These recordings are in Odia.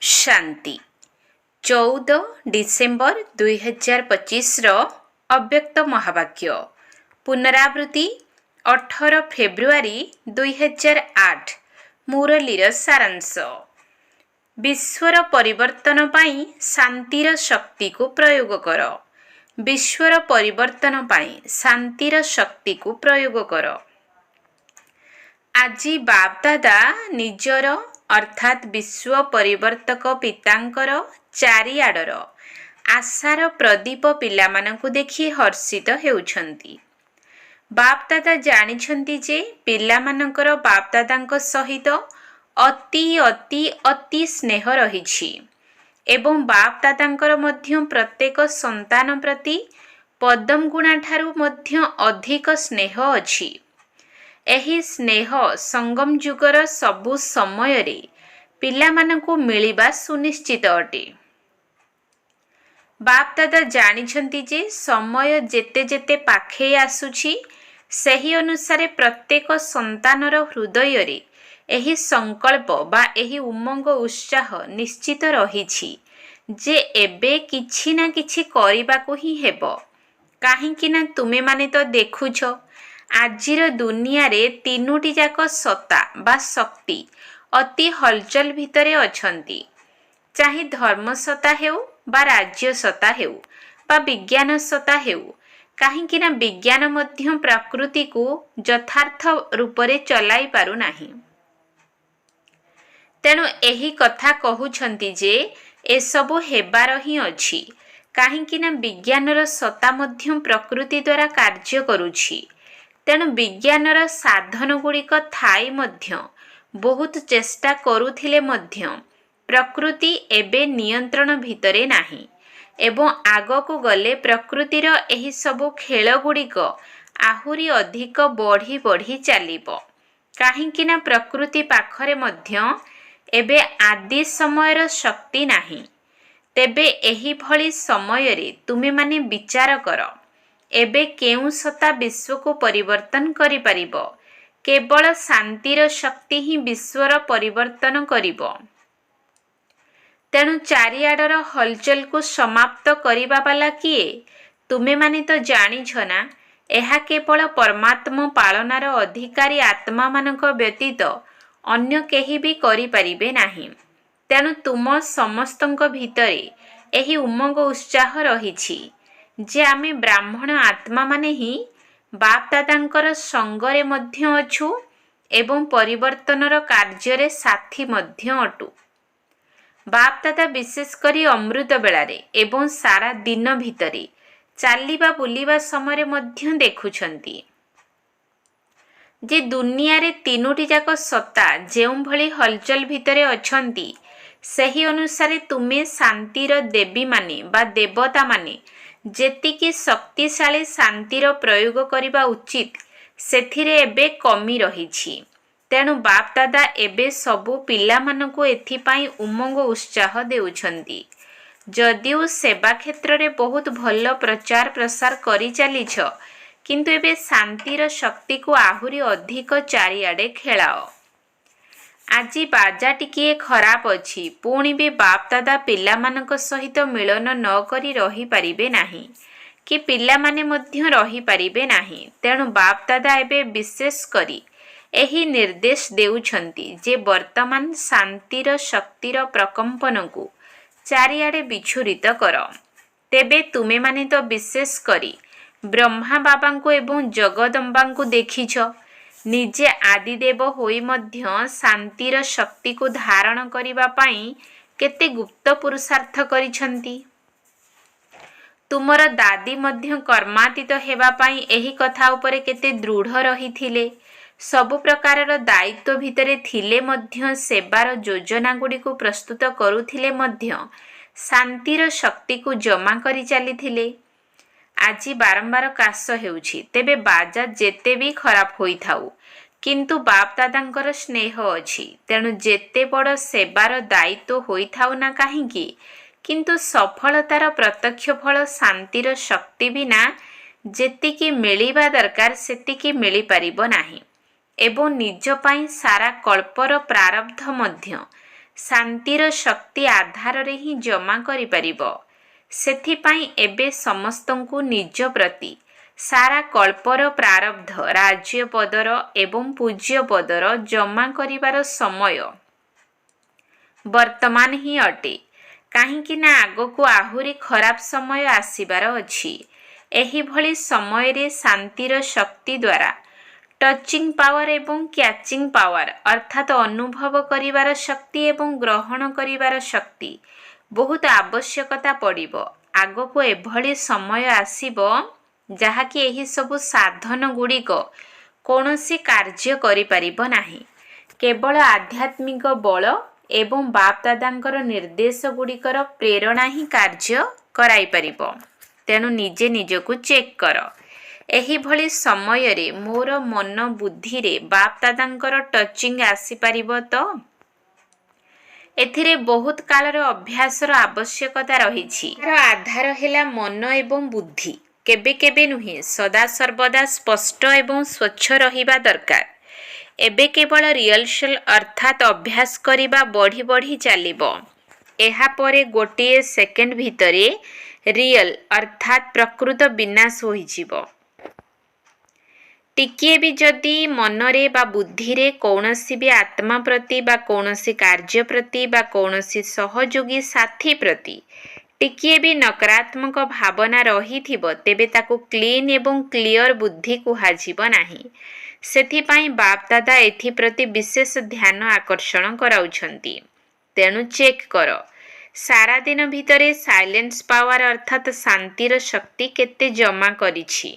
शांति 14 डिसेम्बर 2025 अव्यक्त महावाक्य पुनरावृत्ति 18 फेब्रुआरी 2008 मुरलीर सारांश विश्वर परिवर्तन पाई शांतिर शक्ति को प्रयोग कर। विश्वर परिवर्तन पाई शांतिर शक्ति को प्रयोग कर। आजी बाप दादा निजर अर्थात विश्व परिवर्तक पितांकर चारिआडर आशार प्रदीप पिलामानंकु देखि हर्षित हेउछंती। बाप दादा जानिछंती जे पिलामानंकर बाप दादांक सहित अति अति अति स्नेह रहिछि एवं बाप दादांकर मध्य प्रत्येक संतान प्रति पदम गुणा ठारू मध्य अधिक स्नेह अछि। एही स्नेह संगम जुगर सबु समय रे पिलामानंकु मिलिबा सुनिश्चित अटे। बाप दादा जानिछंती जे समय जेते जेते पाखे आसुछि सेही अनुसारे प्रत्येक संतानर हृदय रे एही संकल्प बा एही उमंग उत्साह निश्चित रहिछि जे एबे किछि ना किछि करिबाकु ही हेबो। काहेकि ना तुमे माने तो देखुछ आजिर दुनिया रे तीनोटी जाक सत्ता बा शक्ति अति हलचल भितरे अछंती। चाहे धर्म सत्ता हेउ बा राज्य सत्ता हेउ बा विज्ञान सत्ता हेउ, काहेकि ना विज्ञान मध्य प्रकृति को यथार्थ रूपरे चलाई पारु नाही। तेणु एही कथा कहउछंती जे ए सबु हेबार ही अछि, काहेकि ना विज्ञानर सत्ता मध्य प्रकृति द्वारा कार्य करुछि। तेणु विज्ञानर साधन गुड़िक थाई मध्य बहुत चेष्टा करुथिले मध्य प्रकृति एबे नियंत्रण भितरे नाही एवं आगको गले प्रकृतिर एही सबु खेल गुड़िक आहुरी अधिक बढ़ी बढ़ी चलिबो। काहेकि ना प्रकृति पाखरे मध्य एबे आदि समयर शक्ति नाही। तेबे एही भली समय रे तुमे माने विचार कर, एबे केउ सत्ता विश्व को परिवर्तन करि परिबो। केवल शांतिर शक्ति ही विश्वर परिवर्तन करिबो। तेणु चारिआडर हलचल को समाप्त करिबा वाला किए? तुमे माने तो जानिछ ना, एहा केवल परमात्मा पालनार अधिकारी आत्मा मानक व्यतीत अन्य केही भी करि परिबे नाही। तेणु तुम समस्तंक भितरे एही उमंग उत्साह रहिछि जे आमे ब्राह्मण आत्मा माने ही बाप दादांकर संगरे मध्य अछु एवं परिवर्तनर कार्य साथी मध्य अटु। बाप दादा विशेष करी अमृत बेलारे एवं सारा दिन भितरे चालिबा बुलिबा समय मध्य देखुछंती जे दुनिया रे तीनोटी जाक सत्ता जेउ भली हलचल भितरे अछंती, सही अनुसारे तुमे शांतिर देवी माने बा देवता माने जेतिकी शक्तिशाली शांतिर प्रयोग करिबा उचित सेथिरे एबे कमी रहिछि। तेणु बाप दादा एबे सबु पिला मानकु एथिपाई उमंग उत्साह देउछंती। जदिउ सेवा क्षेत्र रे बहुत भल प्रचार प्रसार करि चलिछ, किंतु एबे शांतिर शक्ति को आहुरी अधिक चारिआडे खेलाओ। आजी बाजा टिकिए खराब अछि, पुणी भी बाप दादा पिला मानक सहित मिलन न करी रही पारिबे नाही कि पिला माने मध्य रही पारिबे नाही। तेणु बाप दादा एबे विशेष करी एही निर्देश देउछंती जे वर्तमान शांतिर शक्तिर प्रकंपन को चारिआडे विछुरित कर। तेबे तुमे माने तो विशेष करी ब्रह्मा बाबांको एवं जगदम्बांको देखिछ, निजे आदिदेव होई मध्य शांतिर शक्ति को धारण करिबा पाई केते गुप्त पुरुषार्थ करिछंती। तुमर दादी मध्य कर्मातीत हेबा पाई एही कथा उपरे केते दृढ़ रहिथिले। सबु प्रकारर दायित्व भितरे थिले मध्य सेवार योजना गुडी को प्रस्तुत करुथिले मध्य शांतिर शक्ति को जमा करि चलिथिले। आजी बारंबार काश हेउछि, तेबे बाजा जेते भी खराब होई थाउ, किंतु बाप दादांकर स्नेह अछि। तेणु जेते बड़ सेवार दायित्व होई थाउ ना काहेकि, किंतु सफलतार प्रत्यक्ष फल शांतिर शक्ति बिना जेतिकी मिलिबा दरकार सेतिकी मिली परिबो नाही एवं निज पाई सारा कल्पर प्रारब्ध मध्य ଶାନ୍ତିର ଶକ୍ତି ଆଧାରରେ ହିଁ ଜମା କରିପାରିବ। ସେଥିପାଇଁ ଏବେ ସମସ୍ତଙ୍କୁ ନିଜ ପ୍ରତି ସାରା କଳ୍ପର ପ୍ରାରବ୍ଧ ରାଜ୍ୟପଦର ଏବଂ ପୂଜ୍ୟପଦର ଜମା କରିବାର ସମୟ ବର୍ତ୍ତମାନ ହିଁ ଅଟେ। କାହିଁକି ନା ଆଗକୁ ଆହୁରି ଖରାପ ସମୟ ଆସିବାର ଅଛି। ଏହିଭଳି ସମୟରେ ଶାନ୍ତିର ଶକ୍ତି ଦ୍ୱାରା ଟଚିଂ ପାୱାର ଏବଂ କ୍ୟାଚିଂ ପାୱାର ଅର୍ଥାତ୍ ଅନୁଭବ କରିବାର ଶକ୍ତି ଏବଂ ଗ୍ରହଣ କରିବାର ଶକ୍ତି ବହୁତ ଆବଶ୍ୟକତା ପଡ଼ିବ। ଆଗକୁ ଏଭଳି ସମୟ ଆସିବ ଯାହାକି ଏହି ସବୁ ସାଧନ ଗୁଡ଼ିକ କୌଣସି କାର୍ଯ୍ୟ କରିପାରିବ ନାହିଁ। କେବଳ ଆଧ୍ୟାତ୍ମିକ ବଳ ଏବଂ ବାପଦାଦାଙ୍କର ନିର୍ଦ୍ଦେଶ ଗୁଡ଼ିକର ପ୍ରେରଣା ହିଁ କାର୍ଯ୍ୟ କରାଇପାରିବ। ତେଣୁ ନିଜେ ନିଜକୁ ଚେକ୍ କର। ଏହିଭଳି ସମୟରେ ମୋର ମନ ବୁଦ୍ଧିରେ ବାପଦାଦାଙ୍କର ଟଚିଂ ଆସିପାରିବ ତ? ଏଥିରେ ବହୁତ କାଳର ଅଭ୍ୟାସର ଆବଶ୍ୟକତା ରହିଛି। ଏହାର ଆଧାର ହେଲା ମନ ଏବଂ ବୁଦ୍ଧି। କେବେ କେବେ ନୁହେଁ, ସଦାସର୍ବଦା ସ୍ପଷ୍ଟ ଏବଂ ସ୍ୱଚ୍ଛ ରହିବା ଦରକାର। ଏବେ କେବଳ ରିହର୍ସାଲ ଅର୍ଥାତ୍ ଅଭ୍ୟାସ କରିବା ବଢ଼ି ବଢ଼ି ଚାଲିବ। ଏହାପରେ ଗୋଟିଏ ସେକେଣ୍ଡ ଭିତରେ ରିଅଲ ଅର୍ଥାତ୍ ପ୍ରକୃତ ବିନାଶ ହୋଇଯିବ। ଟିକିଏ ବି ଯଦି ମନରେ ବା ବୁଦ୍ଧିରେ କୌଣସି ବି ଆତ୍ମା ପ୍ରତି ବା କୌଣସି କାର୍ଯ୍ୟ ପ୍ରତି ବା କୌଣସି ସହଯୋଗୀ ସାଥୀ ପ୍ରତି ଟିକିଏ ବି ନକାରାତ୍ମକ ଭାବନା ରହିଥିବ, ତେବେ ତାକୁ କ୍ଲିନ୍ ଏବଂ କ୍ଲିଅର ବୁଦ୍ଧି କୁହାଯିବ ନାହିଁ। ସେଥିପାଇଁ ବାପଦାଦା ଏଥିପ୍ରତି ବିଶେଷ ଧ୍ୟାନ ଆକର୍ଷଣ କରାଉଛନ୍ତି। ତେଣୁ ଚେକ୍ କର, ସାରାଦିନ ଭିତରେ ସାଇଲେନ୍ସ ପାୱାର ଅର୍ଥାତ୍ ଶାନ୍ତିର ଶକ୍ତି କେତେ ଜମା କରିଛି।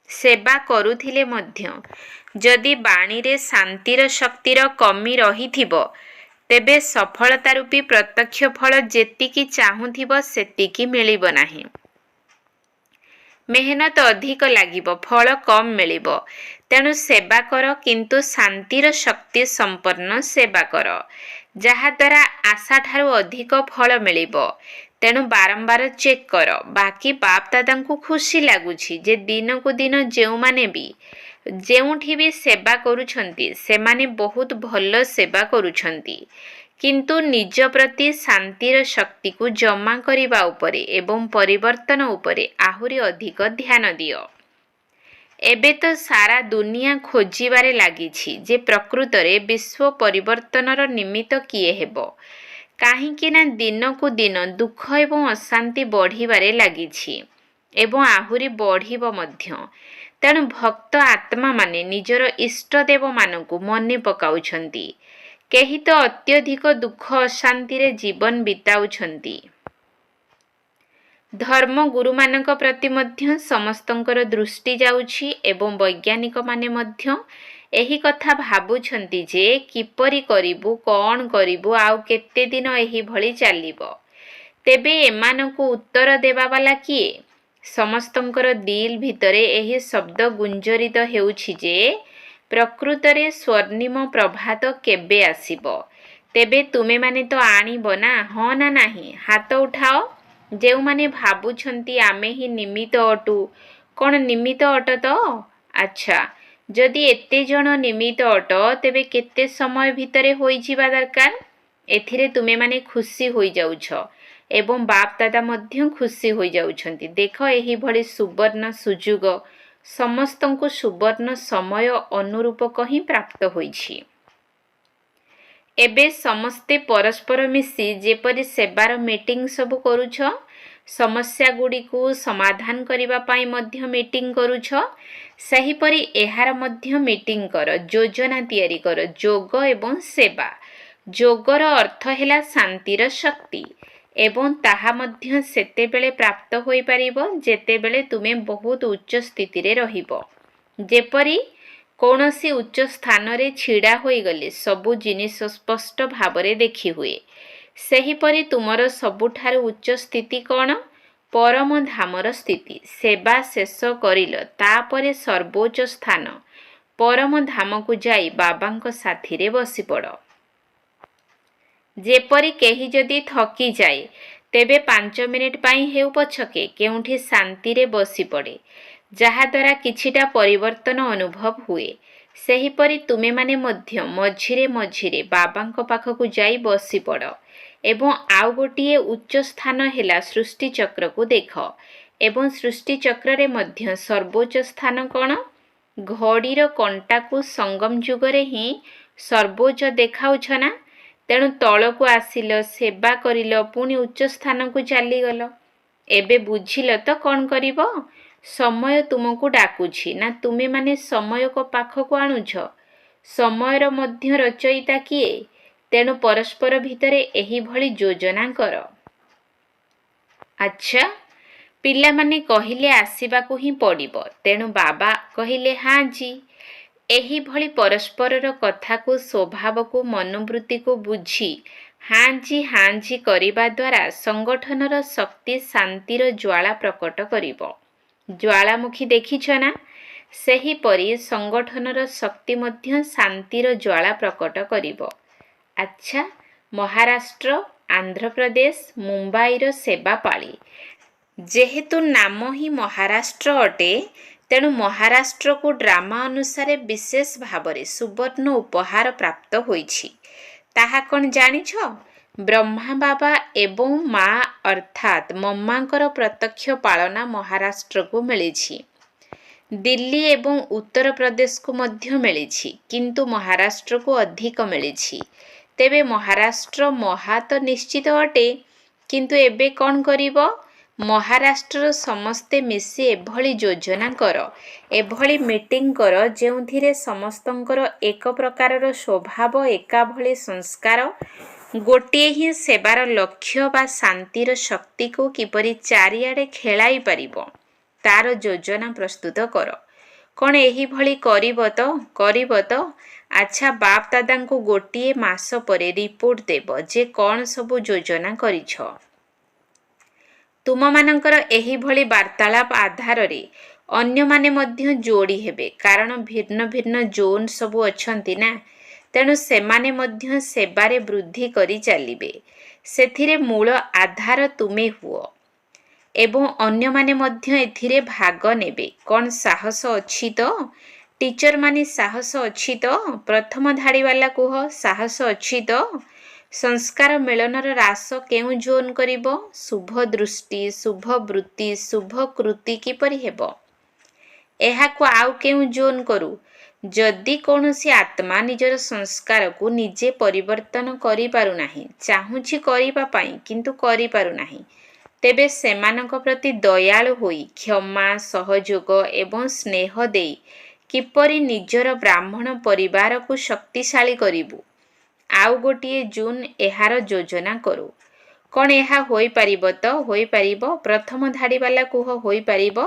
ସେବା କରୁଥିଲେ ମଧ୍ୟ ଯଦି ବାଣୀରେ ଶାନ୍ତିର ଶକ୍ତିର କମି ରହିଥିବ, ତେବେ ସଫଳତା ରୂପୀ ପ୍ରତ୍ୟକ୍ଷ ଫଳ ଯେତିକି ଚାହୁଁଥିବ ସେତିକି ମିଳିବ ନାହିଁ। ମେହନତ ଅଧିକ ଲାଗିବ, ଫଳ କମ୍ ମିଳିବ। ତେଣୁ ସେବା କର, କିନ୍ତୁ ଶାନ୍ତିର ଶକ୍ତି ସମ୍ପନ୍ନ ସେବା କର, ଯାହାଦ୍ୱାରା ଆଶାଠାରୁ ଅଧିକ ଫଳ ମିଳିବ। ତେଣୁ ବାରମ୍ବାର ଚେକ୍ କର। ବାକି ବାପଦାଦାଙ୍କୁ ଖୁସି ଲାଗୁଛି ଯେ ଦିନକୁ ଦିନ ଯେଉଁମାନେ ବି ଯେଉଁଠି ବି ସେବା କରୁଛନ୍ତି ସେମାନେ ବହୁତ ଭଲ ସେବା କରୁଛନ୍ତି। କିନ୍ତୁ ନିଜ ପ୍ରତି ଶାନ୍ତିର ଶକ୍ତିକୁ ଜମା କରିବା ଉପରେ ଏବଂ ପରିବର୍ତ୍ତନ ଉପରେ ଆହୁରି ଅଧିକ ଧ୍ୟାନ ଦିଅ। ଏବେ ତ ସାରା ଦୁନିଆ ଖୋଜିବାରେ ଲାଗିଛି ଯେ ପ୍ରକୃତରେ ବିଶ୍ୱ ପରିବର୍ତ୍ତନର ନିମିତ୍ତ କିଏ ହେବ। କାହିଁକି ନା ଦିନକୁ ଦିନ ଦୁଃଖ ଏବଂ ଅଶାନ୍ତି ବଢ଼ିବାରେ ଲାଗିଛି ଏବଂ ଆହୁରି ବଢ଼ିବ ମଧ୍ୟ। ତେଣୁ ଭକ୍ତ ଆତ୍ମାମାନେ ନିଜର ଇଷ୍ଟଦେବମାନଙ୍କୁ ମନେ ପକାଉଛନ୍ତି। କେହି ତ ଅତ୍ୟଧିକ ଦୁଃଖ ଅଶାନ୍ତିରେ ଜୀବନ ବିତାଉଛନ୍ତି। ଧର୍ମଗୁରୁମାନଙ୍କ ପ୍ରତି ମଧ୍ୟ ସମସ୍ତଙ୍କର ଦୃଷ୍ଟି ଯାଉଛି ଏବଂ ବୈଜ୍ଞାନିକମାନେ ମଧ୍ୟ ଏହି କଥା ଭାବୁଛନ୍ତି ଯେ କିପରି କରିବୁ, କ'ଣ କରିବୁ, ଆଉ କେତେ ଦିନ ଏହିଭଳି ଚାଲିବ। ତେବେ ଏମାନଙ୍କୁ ଉତ୍ତର ଦେବାବାଲା କିଏ? ସମସ୍ତଙ୍କର ଦିଲ୍ ଭିତରେ ଏହି ଶବ୍ଦ ଗୁଞ୍ଜରିତ ହେଉଛି ଯେ ପ୍ରକୃତରେ ସ୍ୱର୍ଣ୍ଣିମ ପ୍ରଭାତ କେବେ ଆସିବ। ତେବେ ତୁମେମାନେ ତ ଆଣିବ ନା, ହଁ ନା ନାହିଁ? ହାତ ଉଠାଅ। ଯେଉଁମାନେ ଭାବୁଛନ୍ତି ଆମେ ହିଁ ନିମିତ୍ତ ଅଟୁ। କ'ଣ ନିମିତ୍ତ ଅଟ ତ? ଆଚ୍ଛା, ଯଦି ଏତେ ଜଣ ନିମିତ୍ତ ଅଟ, ତେବେ କେତେ ସମୟ ଭିତରେ ହୋଇଯିବା ଦରକାର? ଏଥିରେ ତୁମେମାନେ ଖୁସି ହୋଇଯାଉଛ ଏବଂ ବାପଦାଦା ମଧ୍ୟ ଖୁସି ହୋଇଯାଉଛନ୍ତି। ଦେଖ, ଏହିଭଳି ସୁବର୍ଣ୍ଣ ସୁଯୋଗ ସମସ୍ତଙ୍କୁ ସୁବର୍ଣ୍ଣ ସମୟ ଅନୁରୂପକ ହିଁ ପ୍ରାପ୍ତ ହୋଇଛି। ଏବେ ସମସ୍ତେ ପରସ୍ପର ମିଶି ଯେପରି ସେବାର ମିଟିଂ ସବୁ କରୁଛ, ସମସ୍ୟାଗୁଡ଼ିକୁ ସମାଧାନ କରିବା ପାଇଁ ମଧ୍ୟ ମିଟିଂ କରୁଛ, ସେହିପରି ଏହାର ମଧ୍ୟ ମିଟିଂ କର, ଯୋଜନା ତିଆରି କର। ଯୋଗ ଏବଂ ସେବା। ଯୋଗର ଅର୍ଥ ହେଲା ଶାନ୍ତିର ଶକ୍ତି ଏବଂ ତାହା ମଧ୍ୟ ସେତେବେଳେ ପ୍ରାପ୍ତ ହୋଇପାରିବ ଯେତେବେଳେ ତୁମେ ବହୁତ ଉଚ୍ଚ ସ୍ଥିତିରେ ରହିବ। ଯେପରି କୌଣସି ଉଚ୍ଚ ସ୍ଥାନରେ ଛିଡ଼ା ହୋଇଗଲେ ସବୁ ଜିନିଷ ସ୍ପଷ୍ଟ ଭାବରେ ଦେଖିହୁଏ, ସେହିପରି ତୁମର ସବୁଠାରୁ ଉଚ୍ଚ ସ୍ଥିତି କ'ଣ? ପରମ ଧାମର ସ୍ଥିତି। ସେବା ଶେଷ କରିଲ, ତାପରେ ସର୍ବୋଚ୍ଚ ସ୍ଥାନ ପରମ ଧାମକୁ ଯାଇ ବାବାଙ୍କ ସାଥିରେ ବସିପଡ଼। ଯେପରି କେହି ଯଦି ଥକିଯାଏ, ତେବେ 5 ମିନିଟ୍ ପାଇଁ ହେଉ ପଛକେ କେଉଁଠି ଶାନ୍ତିରେ ବସିପଡ଼େ, ଯାହାଦ୍ୱାରା କିଛିଟା ପରିବର୍ତ୍ତନ ଅନୁଭବ ହୁଏ। ସେହିପରି ତୁମେମାନେ ମଧ୍ୟ ମଝିରେ ମଝିରେ ବାବାଙ୍କ ପାଖକୁ ଯାଇ ବସିପଡ଼ ଏବଂ ଆଉ ଗୋଟିଏ ଉଚ୍ଚ ସ୍ଥାନ ହେଲା ସୃଷ୍ଟିଚକ୍ରକୁ ଦେଖ ଏବଂ ସୃଷ୍ଟିଚକ୍ରରେ ମଧ୍ୟ ସର୍ବୋଚ୍ଚ ସ୍ଥାନ କ'ଣ? ଘଡ଼ିର କଣ୍ଟାକୁ ସଙ୍ଗମ ଯୁଗରେ ହିଁ ସର୍ବୋଚ୍ଚ ଦେଖାଉଛ ନା? ତେଣୁ ତଳକୁ ଆସିଲ, ସେବା କରିଲ, ପୁଣି ଉଚ୍ଚ ସ୍ଥାନକୁ ଚାଲିଗଲ। ଏବେ ବୁଝିଲ ତ କ'ଣ କରିବ? ସମୟ ତୁମକୁ ଡାକୁଛି ନା ତୁମେମାନେ ସମୟକୁ ପାଖକୁ ଆଣୁଛ? ସମୟର ମଧ୍ୟ ରଚୟିତା କିଏ? ତେଣୁ ପରସ୍ପର ଭିତରେ ଏହିଭଳି ଯୋଜନା କର। ଆଚ୍ଛା, ପିଲାମାନେ କହିଲେ ଆସିବାକୁ ହିଁ ପଡ଼ିବ, ତେଣୁ ବାବା କହିଲେ ହଁ ଜି। ଏହିଭଳି ପରସ୍ପରର କଥାକୁ, ସ୍ୱଭାବକୁ, ମନୋବୃତ୍ତିକୁ ବୁଝି ହଁ ଜି କରିବା ଦ୍ୱାରା ସଂଗଠନର ଶକ୍ତି ଶାନ୍ତିର ଜ୍ୱାଳା ପ୍ରକଟ କରିବ। ଜ୍ୱାଳାମୁଖୀ ଦେଖିଛ ନା? ସେହିପରି ସଂଗଠନର ଶକ୍ତି ମଧ୍ୟ ଶାନ୍ତିର ଜ୍ୱାଳା ପ୍ରକଟ କରିବ। ଆଚ୍ଛା, ମହାରାଷ୍ଟ୍ର, ଆନ୍ଧ୍ରପ୍ରଦେଶ, ମୁମ୍ବାଇର ସେବା ପାଳି। ଯେହେତୁ ନାମ ହିଁ ମହାରାଷ୍ଟ୍ର ଅଟେ, ତେଣୁ ମହାରାଷ୍ଟ୍ରକୁ ଡ୍ରାମା ଅନୁସାରେ ବିଶେଷ ଭାବରେ ସୁବର୍ଣ୍ଣ ଉପହାର ପ୍ରାପ୍ତ ହୋଇଛି। ତାହା କ'ଣ ଜାଣିଛ? ବ୍ରହ୍ମା ବାବା ଏବଂ ମା ଅର୍ଥାତ୍ ମମ୍ମାଙ୍କର ପ୍ରତ୍ୟକ୍ଷ ପାଳନା ମହାରାଷ୍ଟ୍ରକୁ ମିଳିଛି। ଦିଲ୍ଲୀ ଏବଂ ଉତ୍ତରପ୍ରଦେଶକୁ ମଧ୍ୟ ମିଳିଛି, କିନ୍ତୁ ମହାରାଷ୍ଟ୍ରକୁ ଅଧିକ ମିଳିଛି। ତେବେ ମହାରାଷ୍ଟ୍ର ମହା ତ ନିଶ୍ଚିତ ଅଟେ, କିନ୍ତୁ ଏବେ କ'ଣ କରିବ? ମହାରାଷ୍ଟ୍ରର ସମସ୍ତେ ମିଶି ଏଭଳି ଯୋଜନା କର, ଏଭଳି ମିଟିଂ କର ଯେଉଁଥିରେ ସମସ୍ତଙ୍କର ଏକ ପ୍ରକାରର ସ୍ୱଭାବ, ଏକାଭଳି ସଂସ୍କାର, ଗୋଟିଏ ହିଁ ସେବାର ଲକ୍ଷ୍ୟ ବା ଶାନ୍ତିର ଶକ୍ତିକୁ କିପରି ଚାରିଆଡ଼େ ଖେଳାଇ ପାରିବ ତାର ଯୋଜନା ପ୍ରସ୍ତୁତ କର। କ'ଣ ଏହିଭଳି କରିବ ତ? କରିବ ତ? ଆଚ୍ଛା, ବାପ ଦାଦାଙ୍କୁ ଗୋଟିଏ ମାସ ପରେ ରିପୋର୍ଟ ଦେବ ଯେ କ'ଣ ସବୁ ଯୋଜନା କରିଛ। ତୁମମାନଙ୍କର ଏହିଭଳି ବାର୍ତ୍ତାଳାପ ଆଧାରରେ ଅନ୍ୟମାନେ ମଧ୍ୟ ଯୋଡ଼ି ହେବେ, କାରଣ ଭିନ୍ନ ଭିନ୍ନ ଜୋନ୍ ସବୁ ଅଛନ୍ତି ନା, ତେଣୁ ସେମାନେ ମଧ୍ୟ ସେବାରେ ବୃଦ୍ଧି କରି ଚାଲିବେ। ସେଥିରେ ମୂଳ ଆଧାର ତୁମେ ହୁଅ ଏବଂ ଅନ୍ୟମାନେ ମଧ୍ୟ ଏଥିରେ ଭାଗ ନେବେ। କ'ଣ ସାହସ ଅଛି ତ? ଟିଚରମାନେ ସାହସ ଅଛି ତ? ପ୍ରଥମ ଧାଡ଼ିବାଲା କୁହ, ସାହସ ଅଛି ତ? ସଂସ୍କାର ମିଳନର ରାସ କେଉଁ ଜୋନ୍ କରିବ? ଶୁଭ ଦୃଷ୍ଟି, ଶୁଭ ବୃତ୍ତି, ଶୁଭ କୃତି କିପରି ହେବ? ଏହାକୁ ଆଉ କେଉଁ ଜୋନ୍ କରୁ? ଯଦି କୌଣସି ଆତ୍ମା ନିଜର ସଂସ୍କାରକୁ ନିଜେ ପରିବର୍ତ୍ତନ କରିପାରୁନାହିଁ, ଚାହୁଁଛି କରିବା ପାଇଁ କିନ୍ତୁ କରିପାରୁନାହିଁ, ତେବେ ସେମାନଙ୍କ ପ୍ରତି ଦୟାଳୁ ହୋଇ କ୍ଷମା, ସହଯୋଗ ଏବଂ ସ୍ନେହ ଦେଇ କିପରି ନିଜର ବ୍ରାହ୍ମଣ ପରିବାରକୁ ଶକ୍ତିଶାଳୀ କରିବୁ, ଆଉ ଗୋଟିଏ ଜୁନ୍ ଏହାର ଯୋଜନା କରୁ। କ'ଣ ଏହା ହୋଇପାରିବ ତ? ହୋଇପାରିବ? ପ୍ରଥମ ଧାଡ଼ିବାଲା କୁହ, ହୋଇପାରିବ?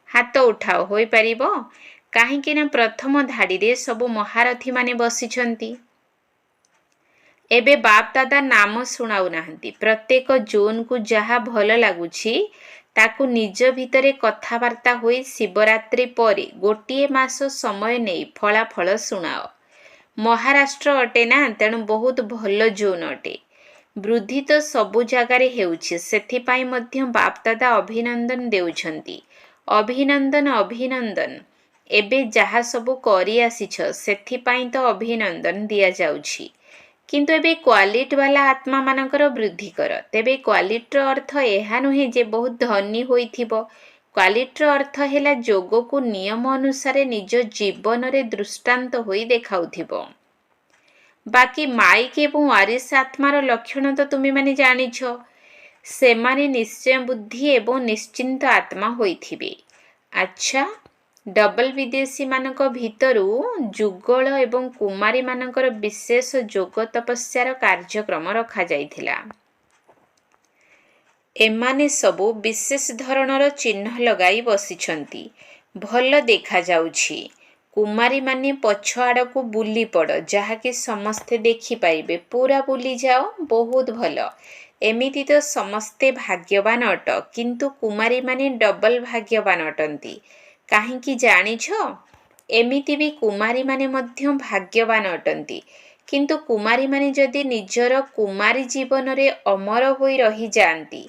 ହାତ ଉଠାଅ, ହୋଇପାରିବ? କାହିଁକି ନା ପ୍ରଥମ ଧାଡ଼ିରେ ସବୁ ମହାରଥୀମାନେ ବସିଛନ୍ତି। ଏବେ ବାପ ଦାଦା ନାମ ଶୁଣାଉନାହାନ୍ତି। ପ୍ରତ୍ୟେକ ଜୋନ୍କୁ ଯାହା ଭଲ ଲାଗୁଛି ତାକୁ ନିଜ ଭିତରେ କଥାବାର୍ତ୍ତା ହୋଇ ଶିବରାତ୍ରି ପରେ ଗୋଟିଏ ମାସ ସମୟ ନେଇ ଫଳାଫଳ ଶୁଣାଅ। ମହାରାଷ୍ଟ୍ର ଅଟେ ନା, ତେଣୁ ବହୁତ ଭଲ ଜୋନ୍ ଅଟେ। ବୃଦ୍ଧି ତ ସବୁ ଜାଗାରେ ହେଉଛି, ସେଥିପାଇଁ ମଧ୍ୟ ବାପ ଦାଦା ଅଭିନନ୍ଦନ ଦେଉଛନ୍ତି। ଅଭିନନ୍ଦନ, ଅଭିନନ୍ଦନ। ଏବେ ଯାହା ସବୁ କରି ଆସିଛ ସେଥିପାଇଁ ତ ଅଭିନନ୍ଦନ ଦିଆଯାଉଛି, କିନ୍ତୁ ଏବେ କ୍ୱାଲିଟି ବାଲା ଆତ୍ମାମାନଙ୍କର ବୃଦ୍ଧି କର। ତେବେ କ୍ୱାଲିଟିର ଅର୍ଥ ଏହା ନୁହେଁ ଯେ ବହୁତ ଧନୀ ହୋଇଥିବ। କ୍ୱାଲିଟିର ଅର୍ଥ ହେଲା ଯୋଗକୁ ନିୟମ ଅନୁସାରେ ନିଜ ଜୀବନରେ ଦୃଷ୍ଟାନ୍ତ ହୋଇ ଦେଖାଉଥିବ। ବାକି ମାଇକ ଏବଂ ୱାରିସ ଆତ୍ମାର ଲକ୍ଷଣ ତ ତୁମେମାନେ ଜାଣିଛ। ସେମାନେ ନିଶ୍ଚୟ ବୁଦ୍ଧି ଏବଂ ନିଶ୍ଚିନ୍ତ ଆତ୍ମା ହୋଇଥିବେ। ଆଚ୍ଛା, ଡବଲ ବିଦେଶୀମାନଙ୍କ ଭିତରୁ ଯୁଗଳ ଏବଂ କୁମାରୀମାନଙ୍କର ବିଶେଷ ଯୋଗ ତପସ୍ୟାର କାର୍ଯ୍ୟକ୍ରମ ରଖାଯାଇଥିଲା। ଏମାନେ ସବୁ ବିଶେଷ ଧରଣର ଚିହ୍ନ ଲଗାଇ ବସିଛନ୍ତି। ଭଲ ଦେଖାଯାଉଛି। କୁମାରୀମାନେ ପଛ ଆଡ଼କୁ ବୁଲି ପଡ଼, ଯାହାକି ସମସ୍ତେ ଦେଖିପାରିବେ। ପୁରା ବୁଲିଯାଅ, ବହୁତ ଭଲ। ଏମିତି ତ ସମସ୍ତେ ଭାଗ୍ୟବାନ ଅଟ, କିନ୍ତୁ କୁମାରୀମାନେ ଡବଲ ଭାଗ୍ୟବାନ ଅଟନ୍ତି। କାହିଁକି ଜାଣିଛ? ଏମିତି ବି କୁମାରୀମାନେ ମଧ୍ୟ ଭାଗ୍ୟବାନ ଅଟନ୍ତି, କିନ୍ତୁ କୁମାରୀମାନେ ଯଦି ନିଜର କୁମାରୀ ଜୀବନରେ ଅମର ହୋଇ ରହିଯାଆନ୍ତି,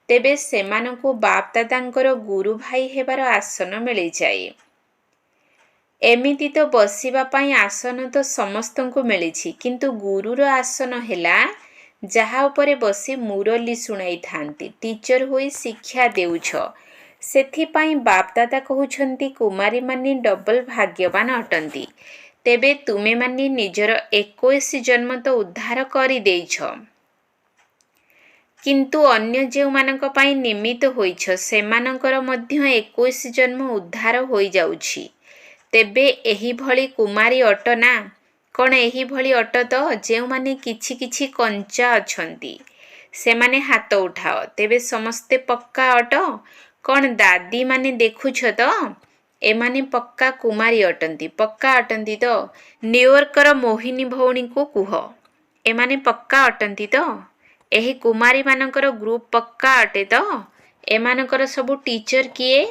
ତେବେ ସେମାନଙ୍କୁ ବାପ ଦାଦାଙ୍କର ଗୁରୁ ଭାଇ ହେବାର ଆସନ ମିଳିଯାଏ। ଏମିତି ତ ବସିବା ପାଇଁ ଆସନ ତ ସମସ୍ତଙ୍କୁ ମିଳିଛି, କିନ୍ତୁ ଗୁରୁର ଆସନ ହେଲା ଯାହା ଉପରେ ବସି ମୁରଲି ଶୁଣାଇଥାନ୍ତି, ଟିଚର ହୋଇ ଶିକ୍ଷା ଦେଉଛ। ସେଥିପାଇଁ ବାପଦାଦା କହୁଛନ୍ତି କୁମାରୀମାନେ ଡବଲ ଭାଗ୍ୟବାନ ଅଟନ୍ତି। ତେବେ ତୁମେମାନେ ନିଜର 21 ଜନ୍ମ ତ ଉଦ୍ଧାର କରିଦେଇଛ, କିନ୍ତୁ ଅନ୍ୟ ଯେଉଁମାନଙ୍କ ପାଇଁ ନିମିତ୍ତ ହୋଇଛ ସେମାନଙ୍କର ମଧ୍ୟ 21 ଜନ୍ମ ଉଦ୍ଧାର ହୋଇଯାଉଛି। ତେବେ ଏହିଭଳି କୁମାରୀ ଅଟ ନା? କ'ଣ ଏହିଭଳି ଅଟ ତ? ଯେଉଁମାନେ କିଛି କିଛି କଞ୍ଚା ଅଛନ୍ତି ସେମାନେ ହାତ ଉଠାଅ। ତେବେ ସମସ୍ତେ ପକ୍କା ଅଟ? କ'ଣ ଦାଦୀମାନେ ଦେଖୁଛ ତ? ଏମାନେ ପକ୍କା କୁମାରୀ ଅଟନ୍ତି, ପକ୍କା ଅଟନ୍ତି ତ? ନ୍ୟୁୟର୍କର ମୋହିନୀ ଭଉଣୀଙ୍କୁ କୁହ, ଏମାନେ ପକ୍କା ଅଟନ୍ତି ତ? ଏହି କୁମାରୀମାନଙ୍କର ଗ୍ରୁପ ପକ୍କା ଅଟେ ତ? ଏମାନଙ୍କର ସବୁ ଟିଚର କିଏ?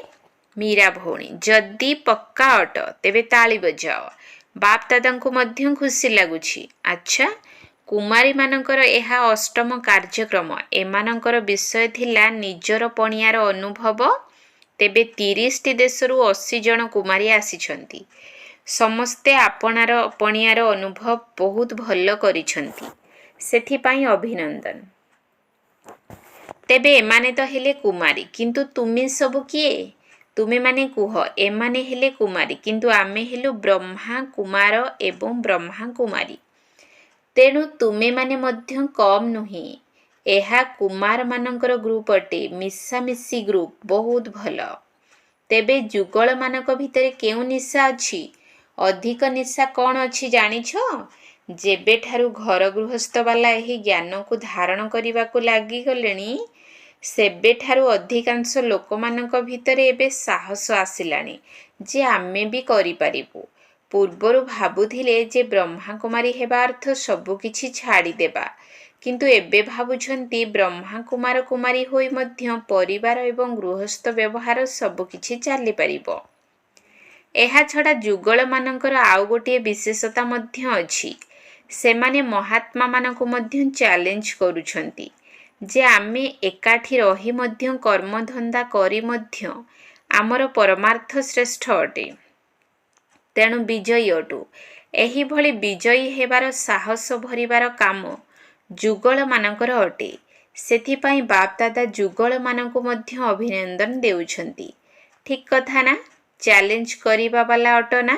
ମୀରା ଭଉଣୀ। ଯଦି ପକ୍କା ଅଟ ତେବେ ତାଳି ବଜାଅ। ବାପ ଦାଦାଙ୍କୁ ମଧ୍ୟ ଖୁସି ଲାଗୁଛି। ଆଚ୍ଛା, କୁମାରୀମାନଙ୍କର ଏହା ଅଷ୍ଟମ କାର୍ଯ୍ୟକ୍ରମ। ଏମାନଙ୍କର ବିଷୟ ଥିଲା ନିଜର ପଣିଆର ଅନୁଭବ। ତେବେ 30ଟି ଦେଶରୁ 80 ଜଣ କୁମାରୀ ଆସିଛନ୍ତି। ସମସ୍ତେ ଆପଣାର ପଣିଆର ଅନୁଭବ ବହୁତ ଭଲ କରିଛନ୍ତି, ସେଥିପାଇଁ ଅଭିନନ୍ଦନ। ତେବେ ଏମାନେ ତ ହେଲେ କୁମାରୀ, କିନ୍ତୁ ତୁମେ ସବୁ କିଏ? ତୁମେମାନେ କୁହ। ଏମାନେ ହେଲେ କୁମାରୀ, କିନ୍ତୁ ଆମେ ହେଲୁ ବ୍ରହ୍ମା କୁମାର ଏବଂ ବ୍ରହ୍ମା କୁମାରୀ। ତେଣୁ ତୁମେମାନେ ମଧ୍ୟ କମ୍ ନୁହେଁ। ଏହା କୁମାରମାନଙ୍କର ଗ୍ରୁପ ଅଟେ, ମିଶାମିଶି ଗ୍ରୁପ, ବହୁତ ଭଲ। ତେବେ ଯୁଗଳମାନଙ୍କ ଭିତରେ କେଉଁ ନିଶା ଅଛି? ଅଧିକ ନିଶା କ'ଣ ଅଛି ଜାଣିଛ? ଯେବେଠାରୁ ଘର ଗୃହସ୍ଥବାଲା ଏହି ଜ୍ଞାନକୁ ଧାରଣ କରିବାକୁ ଲାଗିଗଲେଣି, ସେବେଠାରୁ ଅଧିକାଂଶ ଲୋକମାନଙ୍କ ଭିତରେ ଏବେ ସାହସ ଆସିଲାଣି ଯେ ଆମେ ବି କରିପାରିବୁ। ପୂର୍ବରୁ ଭାବୁଥିଲେ ଯେ ବ୍ରହ୍ମାକୁମାରୀ ହେବା ଅର୍ଥ ସବୁକିଛି ଛାଡ଼ିଦେବା, କିନ୍ତୁ ଏବେ ଭାବୁଛନ୍ତି ବ୍ରହ୍ମା କୁମାର କୁମାରୀ ହୋଇ ମଧ୍ୟ ପରିବାର ଏବଂ ଗୃହସ୍ଥ ବ୍ୟବହାର ସବୁକିଛି ଚାଲିପାରିବ। ଏହାଛଡ଼ା ଯୁଗଳମାନଙ୍କର ଆଉ ଗୋଟିଏ ବିଶେଷତା ମଧ୍ୟ ଅଛି। ସେମାନେ ମହାତ୍ମାମାନଙ୍କୁ ମଧ୍ୟ ଚ୍ୟାଲେଞ୍ଜ କରୁଛନ୍ତି ଯେ ଆମେ ଏକାଠି ରହି ମଧ୍ୟ କର୍ମଧନ୍ଦା କରି ମଧ୍ୟ ଆମର ପରମାର୍ଥ ଶ୍ରେଷ୍ଠ ଅଟେ। ତେଣୁ ବିଜୟୀ ଅଟୁ। ଏହିଭଳି ବିଜୟୀ ହେବାର ସାହସ ଭରିବାର କାମ ଯୁଗଳମାନଙ୍କର ଅଟେ। ସେଥିପାଇଁ ବାପଦାଦା ଯୁଗଳମାନଙ୍କୁ ମଧ୍ୟ ଅଭିନନ୍ଦନ ଦେଉଛନ୍ତି। ଠିକ୍ କଥା ନା? ଚ୍ୟାଲେଞ୍ଜ କରିବା ବାଲା ଅଟ ନା?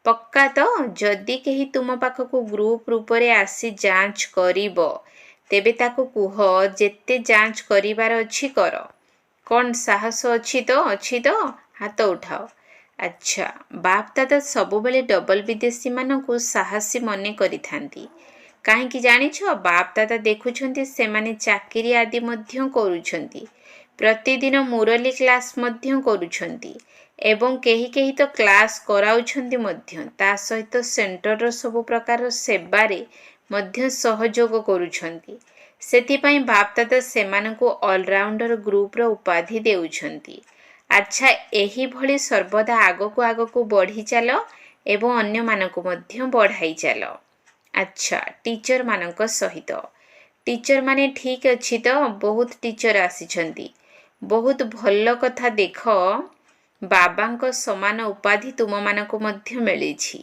ପକ୍କା ତ? ଯଦି କେହି ତୁମ ପାଖକୁ ଗ୍ରୁପ ରୂପରେ ଆସି ଯାଞ୍ଚ କରିବ, ତେବେ ତାକୁ କୁହ ଯେତେ ଯାଞ୍ଚ କରିବାର ଅଛି କର। କ'ଣ ସାହସ ଅଛି ତ? ଅଛି ତ? ହାତ ଉଠାଅ। ଆଚ୍ଛା, ବାପଦାଦା ସବୁବେଳେ ଡବଲ ବିଦେଶୀମାନଙ୍କୁ ସାହସୀ ମନେ କରିଥାନ୍ତି। କାହିଁକି ଜାଣିଛ? ବାପଦାଦା ଦେଖୁଛନ୍ତି ସେମାନେ ଚାକିରି ଆଦି ମଧ୍ୟ କରୁଛନ୍ତି, ପ୍ରତିଦିନ ମୁରଲି କ୍ଲାସ୍ ମଧ୍ୟ କରୁଛନ୍ତି ଏବଂ କେହି କେହି ତ କ୍ଲାସ୍ କରାଉଛନ୍ତି ମଧ୍ୟ। ତା ସହିତ ସେଣ୍ଟରର ସବୁ ପ୍ରକାର ସେବାରେ ମଧ୍ୟ ସହଯୋଗ କରୁଛନ୍ତି। ସେଥିପାଇଁ ବାପଦାଦା ସେମାନଙ୍କୁ ଅଲରାଉଣ୍ଡର ଗ୍ରୁପର ଉପାଧି ଦେଉଛନ୍ତି। ଆଚ୍ଛା, ଏହିଭଳି ସର୍ବଦା ଆଗକୁ ଆଗକୁ ବଢ଼ି ଚାଲ ଏବଂ ଅନ୍ୟମାନଙ୍କୁ ମଧ୍ୟ ବଢ଼ାଇ ଚାଲ। ଆଚ୍ଛା, ଟିଚରମାନଙ୍କ ସହିତ। ଟିଚରମାନେ ଠିକ୍ ଅଛି ତ? ବହୁତ ଟିଚର ଆସିଛନ୍ତି, ବହୁତ ଭଲ କଥା। ଦେଖ, ବାବାଙ୍କ ସମାନ ଉପାଧି ତୁମମାନଙ୍କୁ ମଧ୍ୟ ମିଳିଛି।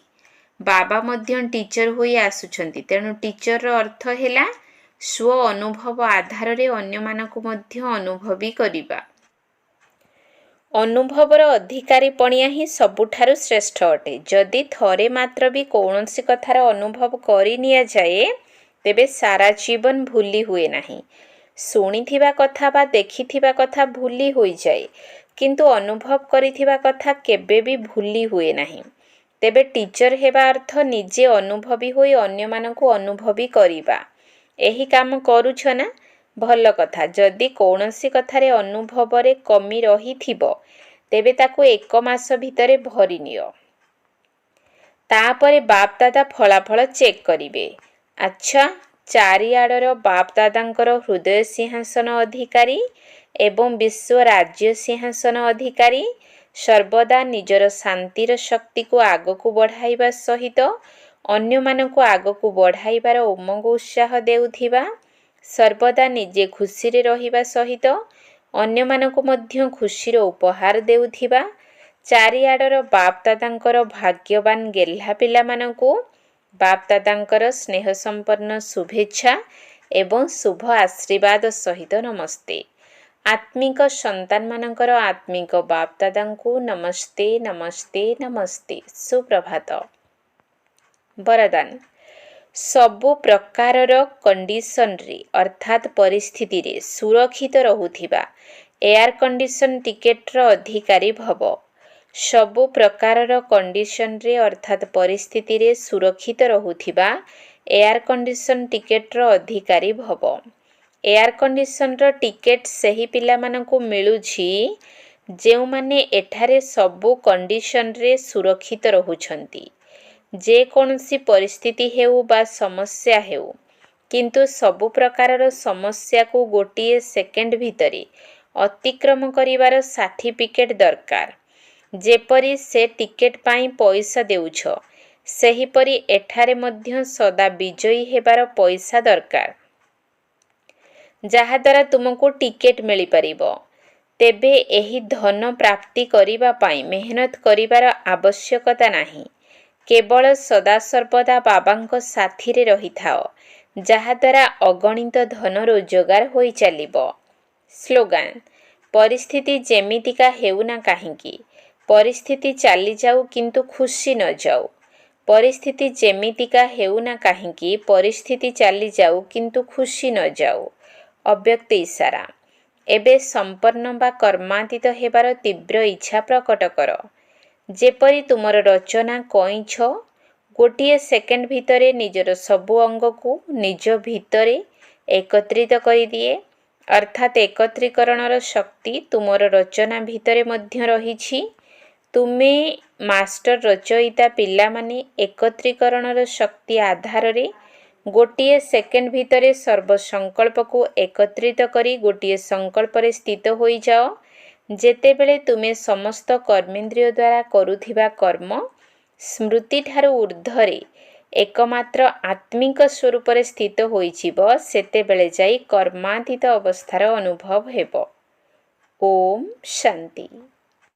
ବାବା ମଧ୍ୟ ଟିଚର ହୋଇ ଆସୁଛନ୍ତି। ତେଣୁ ଟିଚରର ଅର୍ଥ ହେଲା ସ୍ୱ ଅନୁଭବ ଆଧାରରେ ଅନ୍ୟମାନଙ୍କୁ ମଧ୍ୟ ଅନୁଭବୀ କରିବା। ଅନୁଭବର ଅଧିକାରୀ ପଣିଆ ହିଁ ସବୁଠାରୁ ଶ୍ରେଷ୍ଠ ଅଟେ। ଯଦି ଥରେ ମାତ୍ର ବି କୌଣସି କଥାର ଅନୁଭବ କରି ନିଆଯାଏ, ତେବେ ସାରା ଜୀବନ ଭୁଲି ହୁଏ ନାହିଁ। ଶୁଣିଥିବା କଥା ବା ଦେଖିଥିବା କଥା ଭୁଲି ହୋଇଯାଏ, କିନ୍ତୁ ଅନୁଭବ କରିଥିବା କଥା କେବେ ବି ଭୁଲି ହୁଏ ନାହିଁ। ତେବେ ଟିଚର ହେବା ଅର୍ଥ ନିଜେ ଅନୁଭବୀ ହୋଇ ଅନ୍ୟମାନଙ୍କୁ ଅନୁଭବୀ କରିବା। ଏହି କାମ କରୁଛ ନା? ଭଲ କଥା। ଯଦି କୌଣସି କଥାରେ ଅନୁଭବରେ କମି ରହିଥିବ, ତେବେ ତାକୁ 1 ମାସ ଭିତରେ ଭରିନିଅ। ତାପରେ ବାପଦାଦା ଫଳାଫଳ ଚେକ୍ କରିବେ। ଆଚ୍ଛା, ଚାରିଆଡ଼ର ବାପଦାଦାଙ୍କର ହୃଦୟ ସିଂହାସନ ଅଧିକାରୀ ଏବଂ ବିଶ୍ୱ ରାଜ୍ୟ ସିଂହାସନ ଅଧିକାରୀ, ସର୍ବଦା ନିଜର ଶାନ୍ତିର ଶକ୍ତିକୁ ଆଗକୁ ବଢ଼ାଇବା ସହିତ ଅନ୍ୟମାନଙ୍କୁ ଆଗକୁ ବଢ଼ାଇବାର ଉମଙ୍ଗ ଉତ୍ସାହ ଦେଉଥିବା, ସର୍ବଦା ନିଜେ ଖୁସିରେ ରହିବା ସହିତ ଅନ୍ୟମାନଙ୍କୁ ମଧ୍ୟ ଖୁସିର ଉପହାର ଦେଉଥିବା, ଚାରିଆଡ଼ର ବାପ୍ ଦାଦାଙ୍କର ଭାଗ୍ୟବାନ ଗେହ୍ଲା ପିଲାମାନଙ୍କୁ ବାପ୍ ଦାଦାଙ୍କର ସ୍ନେହ ସମ୍ପନ୍ନ ଶୁଭେଚ୍ଛା ଏବଂ ଶୁଭ ଆଶୀର୍ବାଦ ସହିତ ନମସ୍ତେ। ଆତ୍ମିକ ସନ୍ତାନମାନଙ୍କର ଆତ୍ମିକ ବାପ୍ ଦାଦାଙ୍କୁ ନମସ୍ତେ ନମସ୍ତେ ନମସ୍ତେ। ସୁପ୍ରଭାତ। ବରଦାନ। ସବୁ ପ୍ରକାରର କଣ୍ଡିସନରେ ଅର୍ଥାତ୍ ପରିସ୍ଥିତିରେ ସୁରକ୍ଷିତ ରହୁଥିବା ଏୟାର କଣ୍ଡିସନ ଟିକେଟର ଅଧିକାରୀ ଭବ। ସବୁ ପ୍ରକାରର କଣ୍ଡିସନରେ ଅର୍ଥାତ୍ ପରିସ୍ଥିତିରେ ସୁରକ୍ଷିତ ରହୁଥିବା ଏୟାର କଣ୍ଡିସନ ଟିକେଟର ଅଧିକାରୀ ଭବ। ଏୟାର କଣ୍ଡିସନର ଟିକେଟ ସେହି ପିଲାମାନଙ୍କୁ ମିଳୁଛି ଯେଉଁମାନେ ଏଠାରେ ସବୁ କଣ୍ଡିସନରେ ସୁରକ୍ଷିତ ରହୁଛନ୍ତି। ଯେକୌଣସି ପରିସ୍ଥିତି ହେଉ ବା ସମସ୍ୟା ହେଉ, କିନ୍ତୁ ସବୁ ପ୍ରକାରର ସମସ୍ୟାକୁ ଗୋଟିଏ ସେକେଣ୍ଡ ଭିତରେ ଅତିକ୍ରମ କରିବାର ସାର୍ଟିଫିକେଟ୍ ଦରକାର। ଯେପରି ସେ ଟିକେଟ ପାଇଁ ପଇସା ଦେଉଛ, ସେହିପରି ଏଠାରେ ମଧ୍ୟ ସଦା ବିଜୟୀ ହେବାର ପଇସା ଦରକାର, ଯାହାଦ୍ୱାରା ତୁମକୁ ଟିକେଟ ମିଳିପାରିବ। ତେବେ ଏହି ଧନ ପ୍ରାପ୍ତି କରିବା ପାଇଁ ମେହନତ କରିବାର ଆବଶ୍ୟକତା ନାହିଁ। କେବଳ ସଦାସର୍ବଦା ବାବାଙ୍କ ସାଥିରେ ରହିଥାଅ, ଯାହାଦ୍ୱାରା ଅଗଣିତ ଧନ ରୋଜଗାର ହୋଇ ଚାଲିବ। ସ୍ଲୋଗାନ। ପରିସ୍ଥିତି ଯେମିତିକା ହେଉନା କାହିଁକି, ପରିସ୍ଥିତି ଚାଲିଯାଉ କିନ୍ତୁ ଖୁସି ନ ଯାଉ। ପରିସ୍ଥିତି ଯେମିତିକା ହେଉନା କାହିଁକି, ପରିସ୍ଥିତି ଚାଲିଯାଉ କିନ୍ତୁ ଖୁସି ନ ଯାଉ। ଅବ୍ୟକ୍ତ ଇସାରା। ଏବେ ସମ୍ପନ୍ନ ବା କର୍ମାତୀତ ହେବାର ତୀବ୍ର ଇଚ୍ଛା ପ୍ରକଟ କର। ଯେପରି ତୁମର ରଚନା କଇଁଛ ଗୋଟିଏ ସେକେଣ୍ଡ ଭିତରେ ନିଜର ସବୁ ଅଙ୍ଗକୁ ନିଜ ଭିତରେ ଏକତ୍ରିତ କରିଦିଏ, ଅର୍ଥାତ୍ ଏକତ୍ରୀକରଣର ଶକ୍ତି ତୁମର ରଚନା ଭିତରେ ମଧ୍ୟ ରହିଛି। ତୁମେ ମାଷ୍ଟର ରଚୟିତା ପିଲାମାନେ ଏକତ୍ରୀକରଣର ଶକ୍ତି ଆଧାରରେ ଗୋଟିଏ ସେକେଣ୍ଡ ଭିତରେ ସର୍ବ ସଂକଳ୍ପକୁ ଏକତ୍ରିତ କରି ଗୋଟିଏ ସଂକଳ୍ପରେ ସ୍ଥିତ ହୋଇଯାଅ। ଯେତେବେଳେ ତୁମେ ସମସ୍ତ କର୍ମେନ୍ଦ୍ରିୟ ଦ୍ୱାରା କରୁଥିବା କର୍ମ ସ୍ମୃତିଠାରୁ ଊର୍ଦ୍ଧ୍ୱରେ ଏକମାତ୍ର ଆତ୍ମିକ ସ୍ୱରୂପରେ ସ୍ଥିତ ହୋଇଯିବ, ସେତେବେଳେ ଯାଇ କର୍ମାତୀତ ଅବସ୍ଥାର ଅନୁଭବ ହେବ। ଓମ୍ ଶାନ୍ତି।